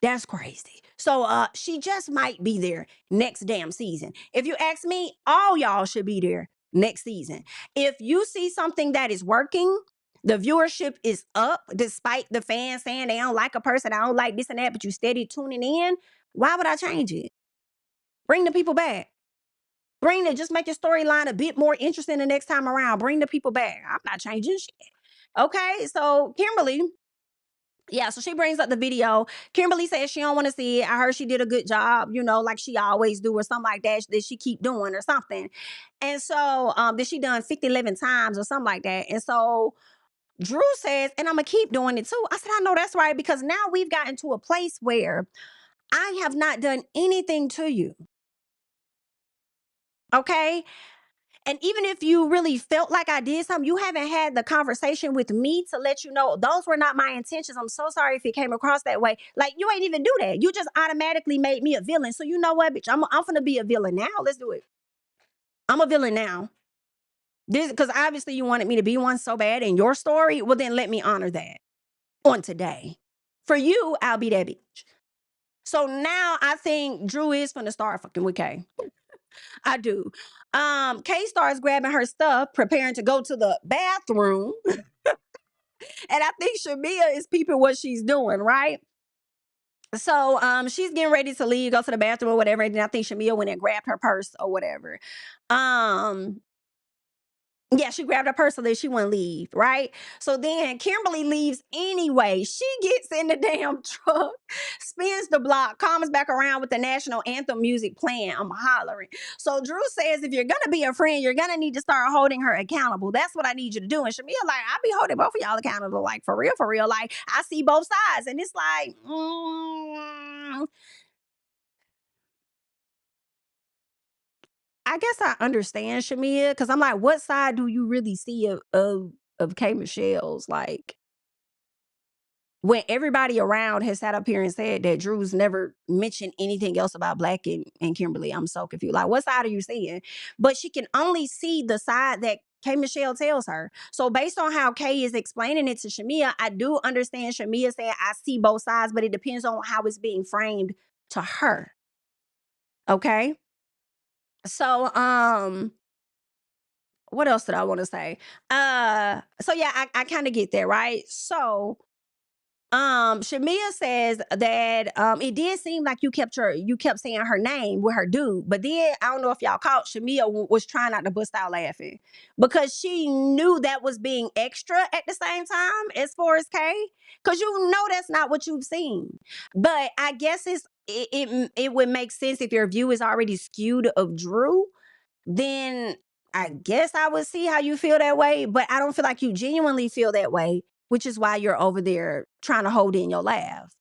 That's crazy. So she just might be there next damn season. If you ask me, all y'all should be there next season. If you see something that is working, the viewership is up despite the fans saying they don't like a person, I don't like this and that, but you steady tuning in. Why would I change it? Bring the people back. Just make your storyline a bit more interesting the next time around. Bring the people back. I'm not changing shit. Okay, so Kimberly, yeah, so she brings up the video. Kimberly says she don't want to see it. I heard she did a good job, like she always do, or something like that she keep doing or something. And so that she done 50, 11 times or something like that. And so Drew says, and I'm going to keep doing it too. I said, I know that's right, because now we've gotten to a place where I have not done anything to you. Okay? And even if you really felt like I did something, you haven't had the conversation with me to let you know those were not my intentions. I'm so sorry if it came across that way. Like, you ain't even do that. You just automatically made me a villain. So you know what, bitch? I'm gonna be a villain now. Let's do it. I'm a villain now. Because obviously you wanted me to be one so bad in your story. Well, then let me honor that on today. For you, I'll be that bitch. So now I think Drew is finna start fucking with Kay. I do. Kay starts grabbing her stuff, preparing to go to the bathroom. And I think Shamia is peeping what she's doing, right? So she's getting ready to leave, go to the bathroom or whatever. And then I think Shamia went and grabbed her purse or whatever. Yeah, she grabbed her purse so that she wouldn't leave, right? So then Kimberly leaves anyway. She gets in the damn truck, spins the block, comes back around with the national anthem music playing. I'm hollering. So Drew says, if you're going to be a friend, you're going to need to start holding her accountable. That's what I need you to do. And Shamia like, I be holding both of y'all accountable. Like, for real, for real. Like, I see both sides. And it's like, I guess I understand Shamia, because I'm like, what side do you really see of K. Michelle's? Like, when everybody around has sat up here and said that Drew's never mentioned anything else about Black and Kimberly, I'm so confused. Like, what side are you seeing? But she can only see the side that K Michelle tells her. So based on how K is explaining it to Shamia, I do understand Shamia saying I see both sides, but it depends on how it's being framed to her. Okay. So what else did I want to say? So yeah, I kind of get that, right? So Shamia says that it did seem like you kept saying her name with her dude, but then I don't know if y'all caught Shamia was trying not to bust out laughing because she knew that was being extra at the same time as far as K, because you know that's not what you've seen. But I guess it would make sense if your view is already skewed of Drew, then I guess I would see how you feel that way, but I don't feel like you genuinely feel that way, which is why you're over there trying to hold in your laugh.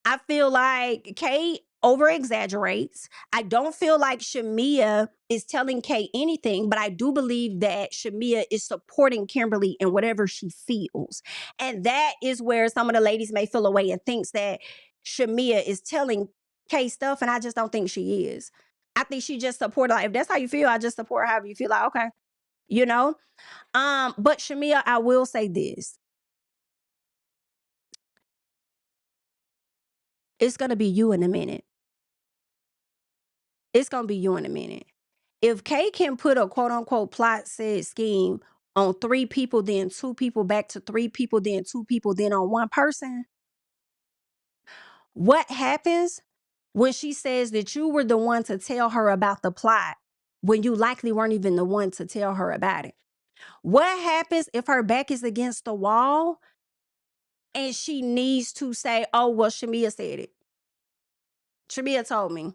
I feel like Kay over exaggerates. I don't feel like Shamia is telling Kay anything, but I do believe that Shamia is supporting Kimberly in whatever she feels. And that is where some of the ladies may feel away and thinks that Shamia is telling Kay stuff, and I just don't think she is. I think she just supported, like, if that's how you feel, I just support however you feel, like, okay, you know? But Shamia, I will say this. It's gonna be you in a minute. It's gonna be you in a minute. If Kay can put a quote unquote plot said scheme on 3 people, then 2 people, back to 3 people, then 2 people, then on 1 person, what happens when she says that you were the one to tell her about the plot when you likely weren't even the one to tell her about it? What happens if her back is against the wall and she needs to say, oh, well, Shamia said it. Shamia told me.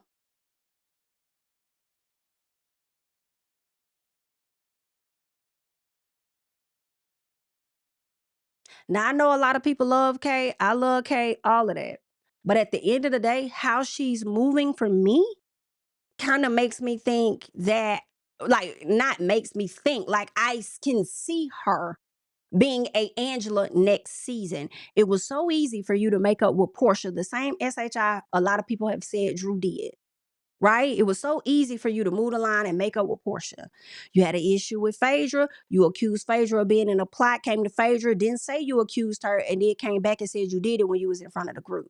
Now, I know a lot of people love Kay. I love Kay, all of that. But at the end of the day, how she's moving for me kind of makes me think that, like, not makes me think, like, I can see her being a Angela next season. It was so easy for you to make up with Porsha, the same SHI a lot of people have said Drew did. Right? It was so easy for you to move the line and make up with Porsha. You had an issue with Phaedra. You accused Phaedra of being in a plot, came to Phaedra, didn't say you accused her, and then came back and said you did it when you was in front of the group.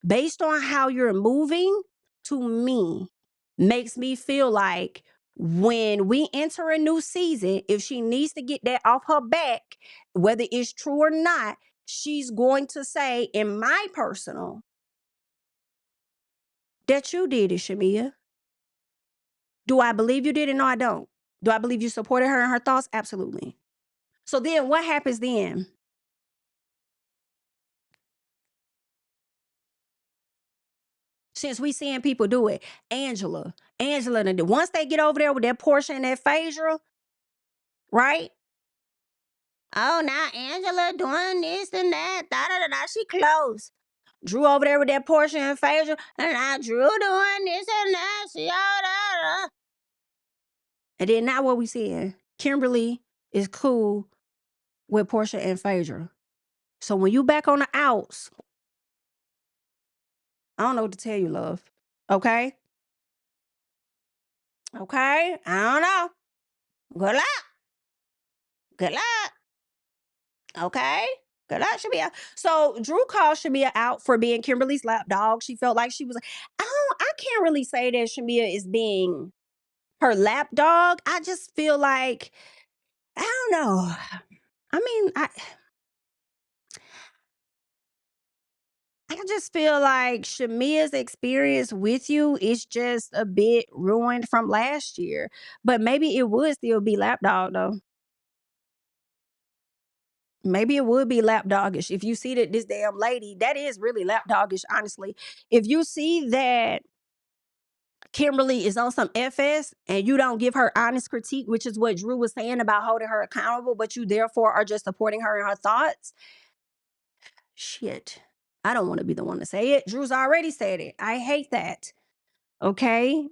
Based on how you're moving, to me, makes me feel like when we enter a new season, if she needs to get that off her back, whether it's true or not, she's going to say, in my personal, that you did it, Shamia. Do I believe you did it? No, I don't. Do I believe you supported her in her thoughts? Absolutely. So then what happens then? Since we seeing people do it, Angela, once they get over there with that Porsche and that Phaedra, right? Oh, now Angela doing this and that, da. She close. Drew over there with that Porsche and Phaedra, and now Drew doing this and that, she da. And then now what we seeing? Kimberly is cool with Porsche and Phaedra. So when you back on the outs, I don't know what to tell you, love. Okay? Okay? I don't know. Good luck. Good luck. Okay? Good luck, Shamia. So Drew called Shamia out for being Kimberly's lap dog. She felt like she was, I can't really say that Shamia is being her lap dog. I just feel like, I don't know. I mean, I just feel like Shamia's experience with you is just a bit ruined from last year. But maybe it would still be lapdog though. Maybe it would be lapdogish. If you see that this damn lady, that is really lapdogish, honestly. If you see that Kimberly is on some FS and you don't give her honest critique, which is what Drew was saying about holding her accountable, but you therefore are just supporting her in her thoughts, shit. I don't want to be the one to say it. Drew's already said it. I hate that. Okay?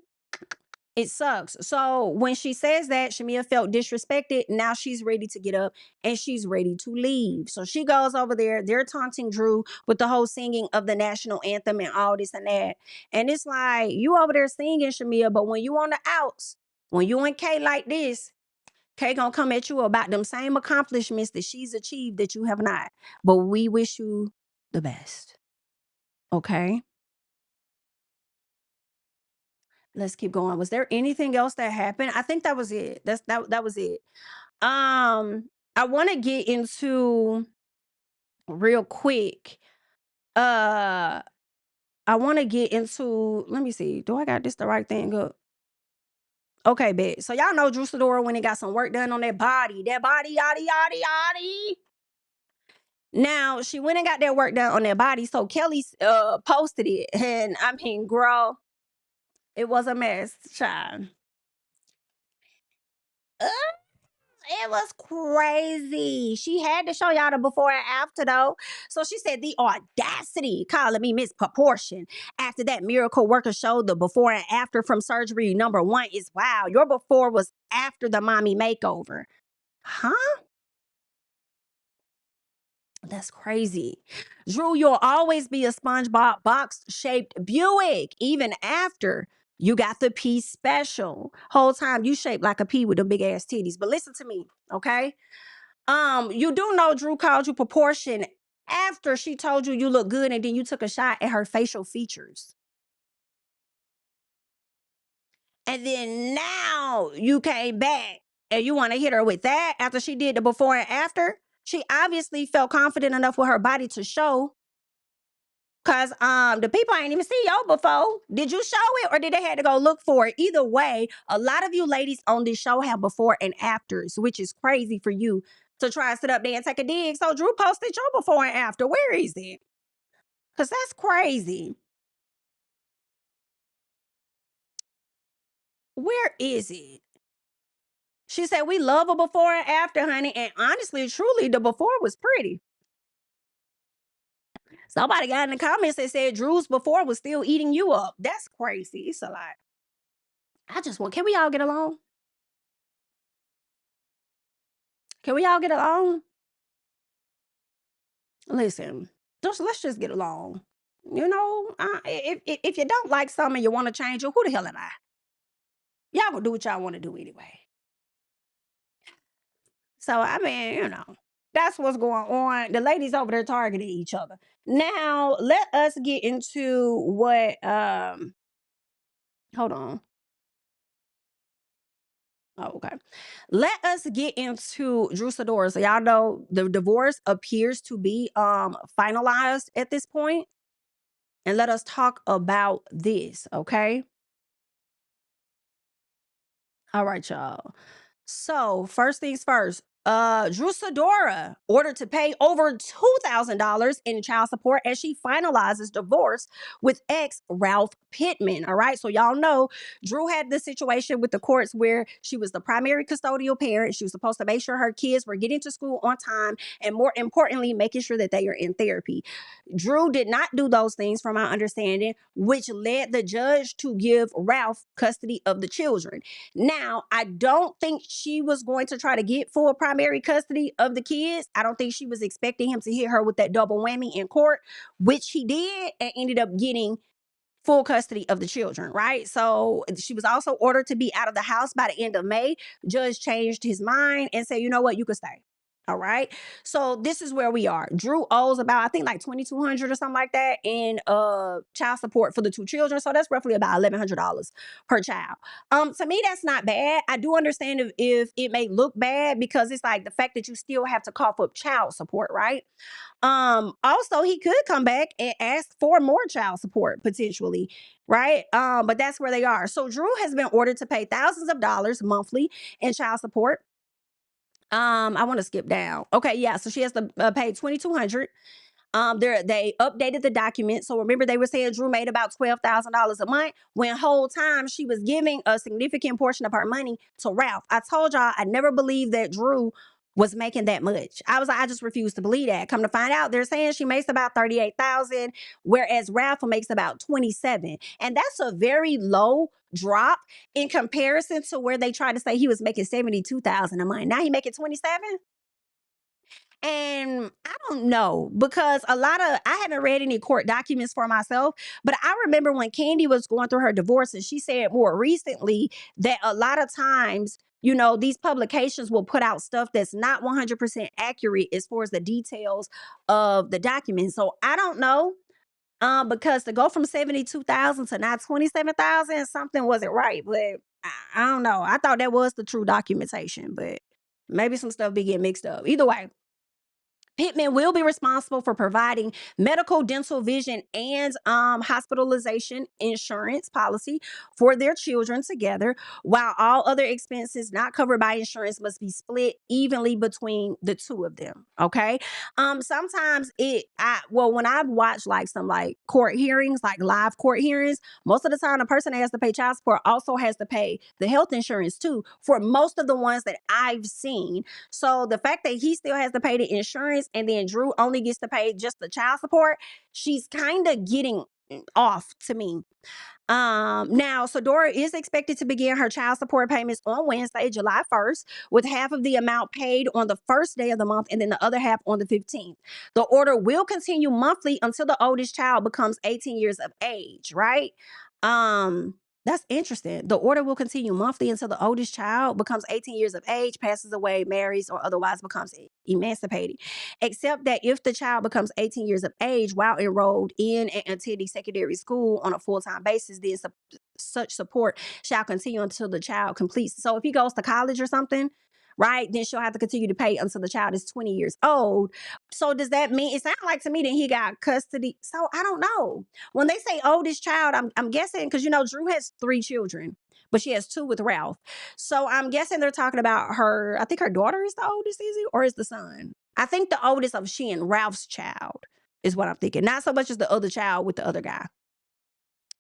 It sucks. So when she says that, Shamia felt disrespected. Now she's ready to get up and she's ready to leave. So she goes over there. They're taunting Drew with the whole singing of the national anthem and all this and that. And it's like, you over there singing, Shamia, but when you on the outs, when you and Kay like this, Kay gonna come at you about them same accomplishments that she's achieved that you have not. But we wish you the best. Okay? Let's keep going. Was there anything else that happened? I think that was it. That was it. I want to get into real quick. I want to get into, let me see. Do I got this the right thing up? Okay, bet. So y'all know Drew Sidora when he got some work done on that body. That body, yada, yada, yada. Now, she went and got that work done on that body. So Kelly posted it. And I mean, girl, it was a mess, child. It was crazy. She had to show y'all the before and after, though. So she said the audacity calling me Miss Proportion. After that miracle worker showed the before and after from surgery number 1 is wow. Your before was after the mommy makeover. Huh? That's crazy. Drew, you'll always be a SpongeBob box-shaped Buick, even after you got the P special. Whole time you shaped like a P with them big ass titties. But listen to me, okay? You do know Drew called you Proportion after she told you look good, and then you took a shot at her facial features. And then now you came back and you want to hit her with that after she did the before and after. She obviously felt confident enough with her body to show. Cause the people ain't even see you before. Did you show it or did they have to go look for it? Either way, a lot of you ladies on this show have before and afters, which is crazy for you to try and sit up there and take a dig. So Drew posted your before and after. Where is it? Cause that's crazy. Where is it? She said we love a before and after, honey. And honestly, truly, the before was pretty. Somebody got in the comments that said Drew's before was still eating you up. That's crazy. It's a lot. Can we all get along? Can we all get along? Listen, let's just get along. You know, if you don't like something and you want to change it, who the hell am I? Y'all gonna do what y'all want to do anyway. So I mean, you know, that's what's going on. The ladies over there targeting each other. Now let us get into what. Hold on. Oh, okay. Let us get into Drew Sidora. So y'all know the divorce appears to be finalized at this point. And let us talk about this, okay? All right, y'all. So first things first, Drew Sidora ordered to pay over $2,000 in child support as she finalizes divorce with ex Ralph Pittman. All right, so y'all know Drew had this situation with the courts where she was the primary custodial parent. She was supposed to make sure her kids were getting to school on time, and more importantly, making sure that they are in therapy. Drew did not do those things, from my understanding, which led the judge to give Ralph custody of the children. Now, I don't think she was going to try to get full primary custody of the kids. I don't think she was expecting him to hit her with that double whammy in court, which he did, and ended up getting full custody of the children, right? So she was also ordered to be out of the house by the end of May. Judge changed his mind and said, you know what, you can stay. All right. So this is where we are. Drew owes about, I think, like $2,200 or something like that in child support for the 2 children. So that's roughly about $1,100 per child. To me, that's not bad. I do understand if it may look bad, because it's like the fact that you still have to cough up child support, right? Also, he could come back and ask for more child support potentially, right? But that's where they are. So Drew has been ordered to pay thousands of dollars monthly in child support. I want to skip down. Okay, yeah. So she has to pay $2,200. They updated the document. So remember, they were saying Drew made about $12,000 a month, when whole time she was giving a significant portion of her money to Ralph. I told y'all I never believed that Drew was making that much. I was like, I just refuse to believe that. Come to find out, they're saying she makes about $38,000, whereas Ralph makes about $27,000, and that's a very low drop in comparison to where they tried to say he was making $72,000 a month. Now he making $27,000. And I don't know, because I haven't read any court documents for myself, but I remember when Kandi was going through her divorce, and she said more recently that a lot of times, these publications will put out stuff that's not 100% accurate as far as the details of the documents. So I don't know. Because to go from 72,000 to now 27,000, something wasn't right. But I don't know. I thought that was the true documentation, but maybe some stuff be getting mixed up. Either way, Pittman will be responsible for providing medical, dental, vision, and hospitalization insurance policy for their children together, while all other expenses not covered by insurance must be split evenly between the two of them. Okay. Sometimes when I've watched like some like court hearings, like live court hearings, most of the time the person that has to pay child support also has to pay the health insurance too, for most of the ones that I've seen. So the fact that he still has to pay the insurance and then Drew only gets to pay just the child support, she's kind of getting off to me. Now Sidora is expected to begin her child support payments on Wednesday, July 1st, with half of the amount paid on the first day of the month and then the other half on the 15th. The order will continue monthly until the oldest child becomes 18 years of age, right? That's interesting. The order will continue monthly until the oldest child becomes 18 years of age, passes away, marries, or otherwise becomes emancipated. Except that if the child becomes 18 years of age while enrolled in and attending secondary school on a full-time basis, then such support shall continue until the child completes. So if he goes to college or something, right, then she'll have to continue to pay until the child is 20 years old. So does that mean, it sounds like to me that he got custody? So I don't know. When they say oldest child, I'm guessing, because Drew has 3 children, but she has 2 with Ralph. So I'm guessing they're talking about her. I think her daughter is the oldest, is it? Or is the son? I think the oldest of she and Ralph's child is what I'm thinking. Not so much as the other child with the other guy.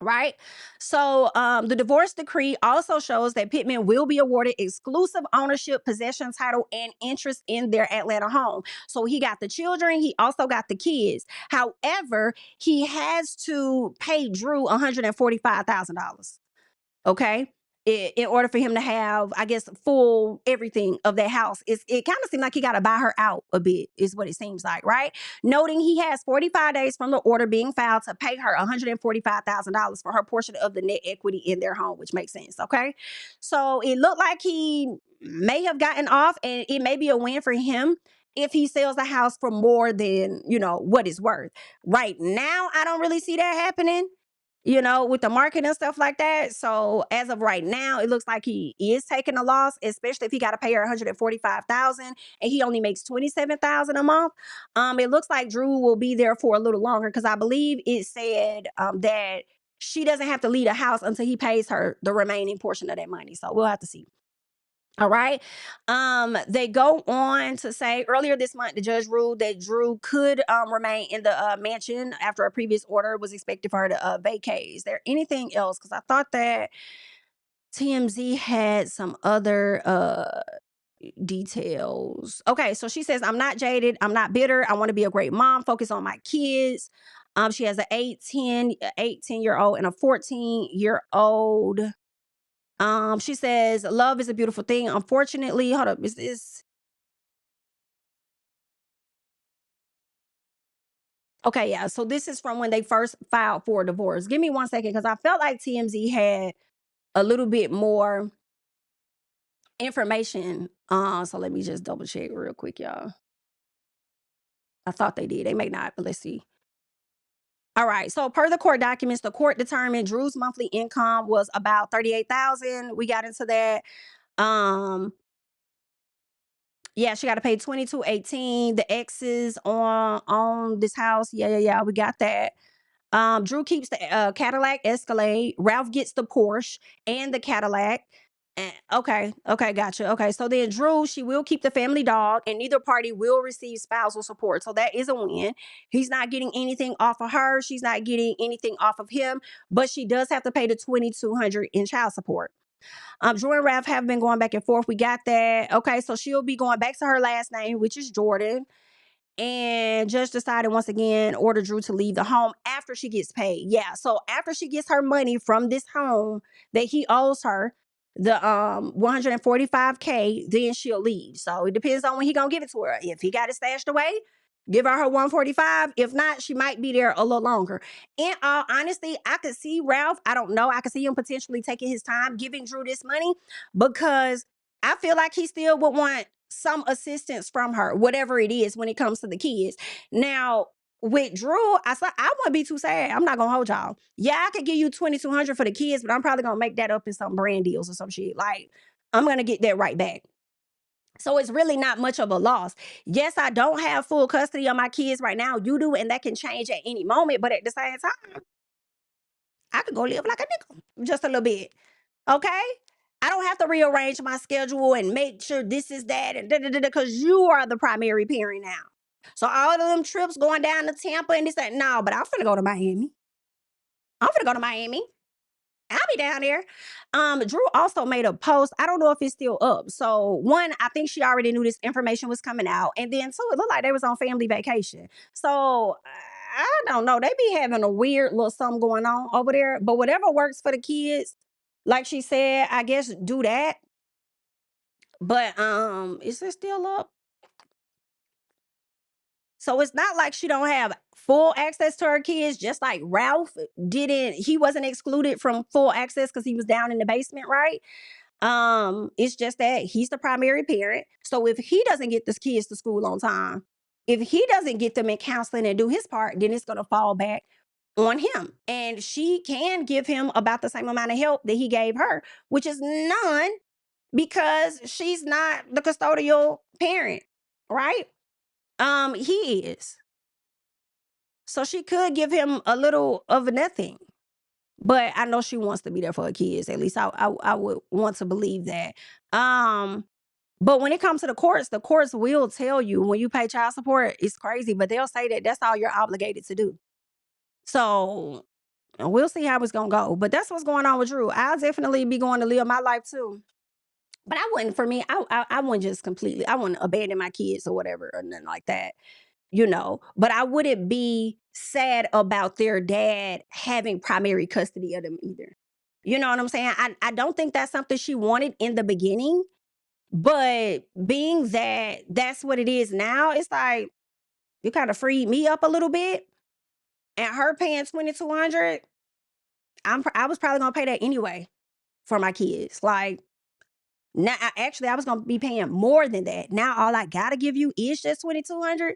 Right. So the divorce decree also shows that Pittman will be awarded exclusive ownership, possession, title, and interest in their Atlanta home. So he got the children. He also got the kids. However, he has to pay Drew $145,000. Okay. In order for him to have, I guess, full everything of that house. It kind of seems like he got to buy her out a bit, is what it seems like, right? Noting he has 45 days from the order being filed to pay her $145,000 for her portion of the net equity in their home, which makes sense, okay? So it looked like he may have gotten off, and it may be a win for him if he sells the house for more than, what it's worth. Right now, I don't really see that happening, with the market and stuff like that. So as of right now, it looks like he is taking a loss, especially if he got to pay her $145,000 and he only makes $27,000 a month. It looks like Drew will be there for a little longer, because I believe it said that she doesn't have to leave the house until he pays her the remaining portion of that money. So we'll have to see. All right. They go on to say earlier this month, the judge ruled that Drew could remain in the mansion after a previous order was expected for her to vacate. Is there anything else? Because I thought that TMZ had some other details. Okay, so she says, I'm not jaded. I'm not bitter. I want to be a great mom, focus on my kids. She has an 18-year-old and a 14-year-old. She says, love is a beautiful thing. Unfortunately, hold up, is this? Okay, yeah. So this is from when they first filed for a divorce. Give me 1 second, because I felt like TMZ had a little bit more information. So let me just double check real quick, y'all. I thought they did. They may not, but let's see. All right. So per the court documents, the court determined Drew's monthly income was about $38,000. We got into that. Yeah, she got to pay $22.18. The X's on this house. Yeah. We got that. Drew keeps the Cadillac Escalade. Ralph gets the Porsche and the Cadillac. Okay, gotcha. Okay, so then Drew, she will keep the family dog, and neither party will receive spousal support. So that is a win. He's not getting anything off of her. She's not getting anything off of him, but she does have to pay the $2,200 in child support. Drew and Ralph have been going back and forth. We got that. Okay, so she'll be going back to her last name, which is Jordan. And judge decided once again, order Drew to leave the home after she gets paid. Yeah, so after she gets her money from this home that he owes her, the 145K, then she'll leave. So it depends on when he gonna give it to her. If he got it stashed away, give her 145. If not, she might be there a little longer. In all honesty, I could see Ralph. I don't know. I could see him potentially taking his time giving Drew this money because I feel like he still would want some assistance from her, whatever it is, when it comes to the kids. Now, with Drew, I wouldn't be too sad. I'm not gonna hold y'all. Yeah, I could give you $2,200 for the kids, but I'm probably gonna make that up in some brand deals or some shit. Like, I'm gonna get that right back. So it's really not much of a loss. Yes, I don't have full custody of my kids right now. You do, and that can change at any moment. But at the same time, I could go live like a nigga just a little bit. Okay? I don't have to rearrange my schedule and make sure this is that and because you are the primary parent now. So all of them trips going down to Tampa and this, that, no, but I'm finna go to Miami. I'm finna go to Miami. I'll be down there. Drew also made a post. I don't know if it's still up. So one, I think she already knew this information was coming out. And then two, it looked like they was on family vacation. So I don't know. They be having a weird little something going on over there. But whatever works for the kids, like she said, I guess do that. But is it still up? So it's not like she don't have full access to her kids, just like Ralph didn't. He wasn't excluded from full access because he was down in the basement, right? It's just that he's the primary parent. So if he doesn't get the kids to school on time, if he doesn't get them in counseling and do his part, then it's gonna fall back on him. And she can give him about the same amount of help that he gave her, which is none because she's not the custodial parent, right? He is. So she could give him a little of nothing. But I know she wants to be there for her kids. At least I would want to believe that. But when it comes to the courts will tell you when you pay child support, it's crazy, but they'll say that that's all you're obligated to do. So we'll see how it's gonna go. But that's what's going on with Drew. I'll definitely be going to live my life too. But I wouldn't, for me, I wouldn't just completely, I wouldn't abandon my kids or whatever or nothing like that. But I wouldn't be sad about their dad having primary custody of them either. You know what I'm saying? I don't think that's something she wanted in the beginning, but being that that's what it is now, it's like, you kind of freed me up a little bit, and her paying $2,200, I was probably gonna pay that anyway for my kids. Like, now, I was gonna be paying more than that. Now all I gotta give you is just $2,200.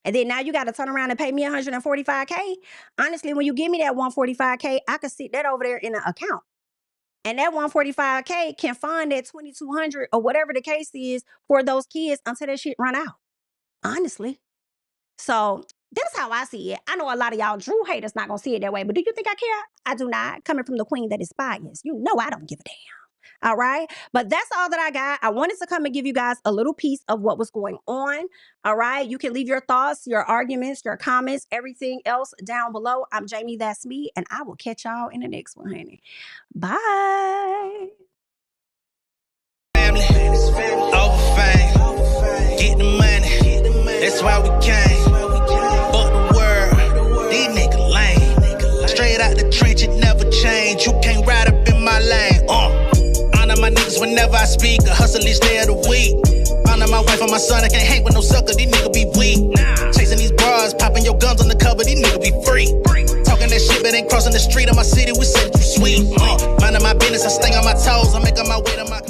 And then now you got to turn around and pay me $145K. Honestly, when you give me that $145K, I could sit that over there in an account. And that $145K can fund that $2,200 or whatever the case is for those kids until that shit run out. Honestly. So that's how I see it. I know a lot of y'all Drew haters not going to see it that way, but do you think I care? I do not. Coming from the queen that is biased. You know I don't give a damn. All right. But that's all that I got. I wanted to come and give you guys a little piece of what was going on. All right. You can leave your thoughts, your arguments, your comments, everything else down below. I'm JamiThatsMe, and I will catch y'all in the next one, honey. Bye. Family, over fame, get the money. That's why we came. Fuck the world, these niggas lame. Straight out the trench, it never change. You can't ride up in my lane. Honor my niggas whenever I speak. A hustle each day of the week. Honor my wife and my son. I can't hang with no sucker. These niggas be weak. Chasing these bras, popping your guns on the cover. These niggas be free. Talking that shit, but ain't crossing the street of my city. We said you sweet. Minding my business, I stay on my toes. I'm making my way to my